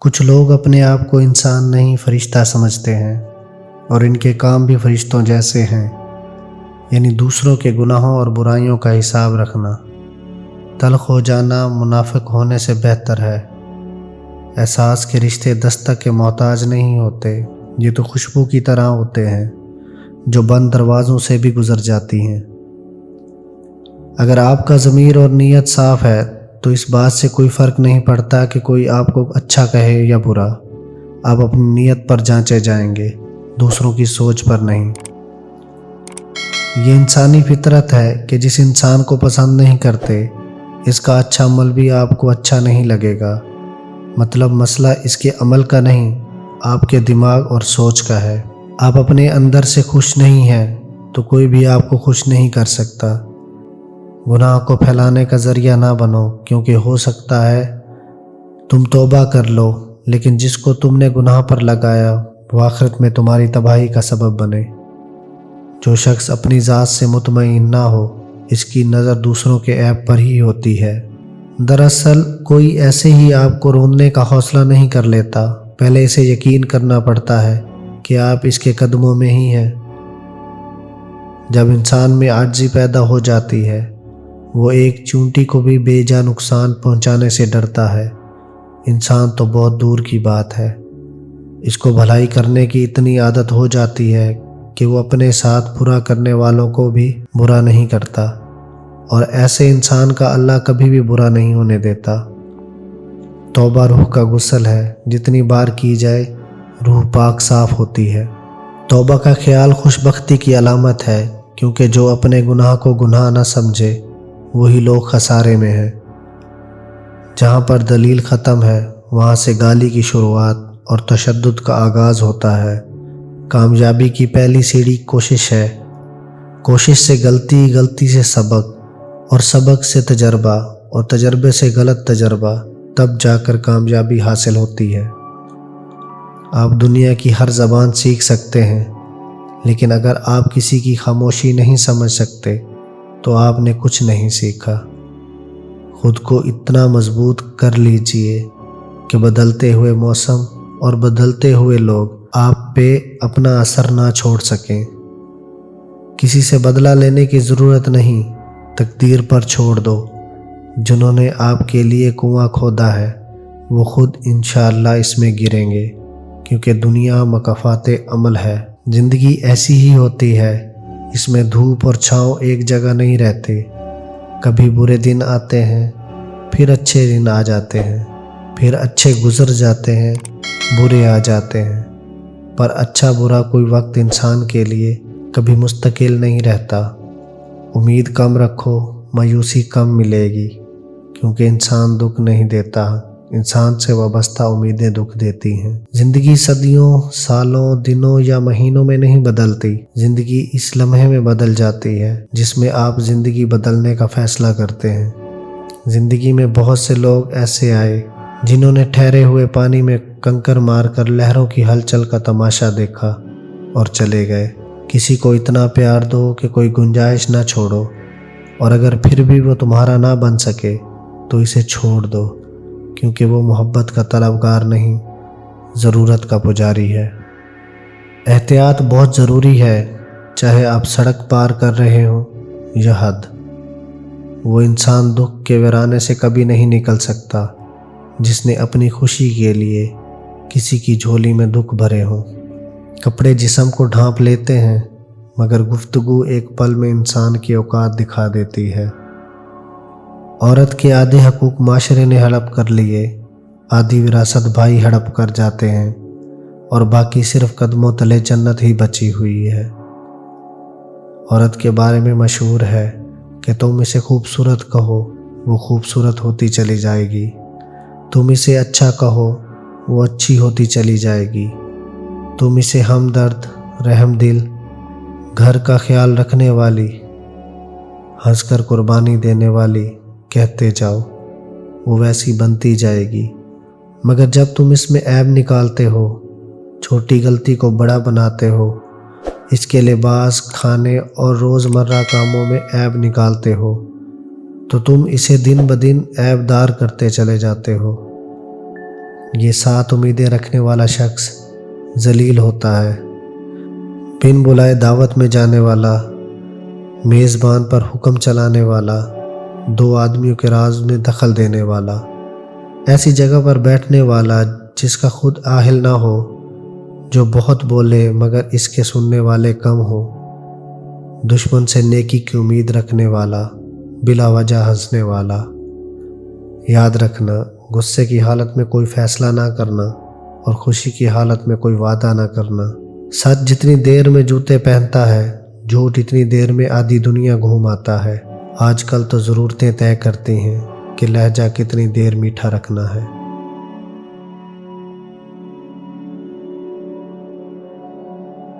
کچھ لوگ اپنے آپ کو انسان نہیں فرشتہ سمجھتے ہیں اور ان کے کام بھی فرشتوں جیسے ہیں، یعنی دوسروں کے گناہوں اور برائیوں کا حساب رکھنا۔ تلخ ہو جانا منافق ہونے سے بہتر ہے۔ احساس کے رشتے دستک کے محتاج نہیں ہوتے، یہ تو خوشبو کی طرح ہوتے ہیں جو بند دروازوں سے بھی گزر جاتی ہیں۔ اگر آپ کا ضمیر اور نیت صاف ہے تو اس بات سے کوئی فرق نہیں پڑتا کہ کوئی آپ کو اچھا کہے یا برا، آپ اپنی نیت پر جانچے جائیں گے، دوسروں کی سوچ پر نہیں۔ یہ انسانی فطرت ہے کہ جس انسان کو پسند نہیں کرتے، اس کا اچھا عمل بھی آپ کو اچھا نہیں لگے گا۔ مطلب مسئلہ اس کے عمل کا نہیں، آپ کے دماغ اور سوچ کا ہے۔ آپ اپنے اندر سے خوش نہیں ہیں تو کوئی بھی آپ کو خوش نہیں کر سکتا۔ گناہ کو پھیلانے کا ذریعہ نہ بنو، کیونکہ ہو سکتا ہے تم توبہ کر لو، لیکن جس کو تم نے گناہ پر لگایا وہ آخرت میں تمہاری تباہی کا سبب بنے۔ جو شخص اپنی ذات سے مطمئن نہ ہو، اس کی نظر دوسروں کے عیب پر ہی ہوتی ہے۔ دراصل کوئی ایسے ہی آپ کو روندنے کا حوصلہ نہیں کر لیتا، پہلے اسے یقین کرنا پڑتا ہے کہ آپ اس کے قدموں میں ہی ہیں۔ جب انسان میں عاجزی پیدا ہو جاتی ہے، وہ ایک چونٹی کو بھی بے جا نقصان پہنچانے سے ڈرتا ہے۔ انسان تو بہت دور کی بات ہے، اس کو بھلائی کرنے کی اتنی عادت ہو جاتی ہے کہ وہ اپنے ساتھ برا کرنے والوں کو بھی برا نہیں کرتا، اور ایسے انسان کا اللہ کبھی بھی برا نہیں ہونے دیتا۔ توبہ روح کا غسل ہے، جتنی بار کی جائے روح پاک صاف ہوتی ہے۔ توبہ کا خیال خوش بختی کی علامت ہے، کیونکہ جو اپنے گناہ کو گناہ نہ سمجھے وہی لوگ خسارے میں ہیں۔ جہاں پر دلیل ختم ہے وہاں سے گالی کی شروعات اور تشدد کا آغاز ہوتا ہے۔ کامیابی کی پہلی سیڑھی کوشش ہے، کوشش سے غلطی، غلطی سے سبق، اور سبق سے تجربہ، اور تجربے سے غلط تجربہ، تب جا کر کامیابی حاصل ہوتی ہے۔ آپ دنیا کی ہر زبان سیکھ سکتے ہیں، لیکن اگر آپ کسی کی خاموشی نہیں سمجھ سکتے تو آپ نے کچھ نہیں سیکھا۔ خود کو اتنا مضبوط کر لیجئے کہ بدلتے ہوئے موسم اور بدلتے ہوئے لوگ آپ پہ اپنا اثر نہ چھوڑ سکیں۔ کسی سے بدلہ لینے کی ضرورت نہیں، تقدیر پر چھوڑ دو۔ جنہوں نے آپ کے لیے کنواں کھودا ہے وہ خود انشاءاللہ اس میں گریں گے، کیونکہ دنیا مکافات عمل ہے۔ زندگی ایسی ہی ہوتی ہے، اس میں دھوپ اور چھاؤں ایک جگہ نہیں رہتے۔ کبھی برے دن آتے ہیں، پھر اچھے دن آ جاتے ہیں، پھر اچھے گزر جاتے ہیں، برے آ جاتے ہیں، پر اچھا برا کوئی وقت انسان کے لیے کبھی مستقل نہیں رہتا۔ امید کم رکھو، مایوسی کم ملے گی، کیونکہ انسان دکھ نہیں دیتا، انسان سے وابستہ امیدیں دکھ دیتی ہیں۔ زندگی صدیوں، سالوں، دنوں یا مہینوں میں نہیں بدلتی، زندگی اس لمحے میں بدل جاتی ہے جس میں آپ زندگی بدلنے کا فیصلہ کرتے ہیں۔ زندگی میں بہت سے لوگ ایسے آئے جنہوں نے ٹھہرے ہوئے پانی میں کنکر مار کر لہروں کی ہلچل کا تماشا دیکھا اور چلے گئے۔ کسی کو اتنا پیار دو کہ کوئی گنجائش نہ چھوڑو، اور اگر پھر بھی وہ تمہارا نہ بن سکے تو اسے چھوڑ دو، کیونکہ وہ محبت کا طلبگار نہیں، ضرورت کا پجاری ہے۔ احتیاط بہت ضروری ہے، چاہے آپ سڑک پار کر رہے ہوں یا حد۔ وہ انسان دکھ کے ویرانے سے کبھی نہیں نکل سکتا جس نے اپنی خوشی کے لیے کسی کی جھولی میں دکھ بھرے ہوں۔ کپڑے جسم کو ڈھانپ لیتے ہیں، مگر گفتگو ایک پل میں انسان کی اوقات دکھا دیتی ہے۔ عورت کے آدھے حقوق معاشرے نے ہڑپ کر لیے، آدھی وراثت بھائی ہڑپ کر جاتے ہیں، اور باقی صرف قدموں تلے جنت ہی بچی ہوئی ہے۔ عورت کے بارے میں مشہور ہے کہ تم اسے خوبصورت کہو، وہ خوبصورت ہوتی چلی جائے گی، تم اسے اچھا کہو، وہ اچھی ہوتی چلی جائے گی، تم اسے ہمدرد، رحم دل، گھر کا خیال رکھنے والی، ہنس کر قربانی دینے والی کہتے جاؤ، وہ ویسی بنتی جائے گی۔ مگر جب تم اس میں عیب نکالتے ہو، چھوٹی غلطی کو بڑا بناتے ہو، اس کے لباس، کھانے اور روزمرہ کاموں میں عیب نکالتے ہو، تو تم اسے دن بدن عیب دار کرتے چلے جاتے ہو۔ یہ 7 امیدیں رکھنے والا شخص ذلیل ہوتا ہے۔ بن بلائے دعوت میں جانے والا، میزبان پر حکم چلانے والا، 2 آدمیوں کے راز میں دخل دینے والا، ایسی جگہ پر بیٹھنے والا جس کا خود اہل نہ ہو، جو بہت بولے مگر اس کے سننے والے کم ہو، دشمن سے نیکی کی امید رکھنے والا، بلا وجہ ہنسنے والا۔ یاد رکھنا، غصے کی حالت میں کوئی فیصلہ نہ کرنا اور خوشی کی حالت میں کوئی وعدہ نہ کرنا۔ سچ جتنی دیر میں جوتے پہنتا ہے، جھوٹ اتنی دیر میں آدھی دنیا گھوم آتا ہے۔ آج کل تو ضرورتیں طے کرتی ہیں کہ لہجہ کتنی دیر میٹھا رکھنا ہے۔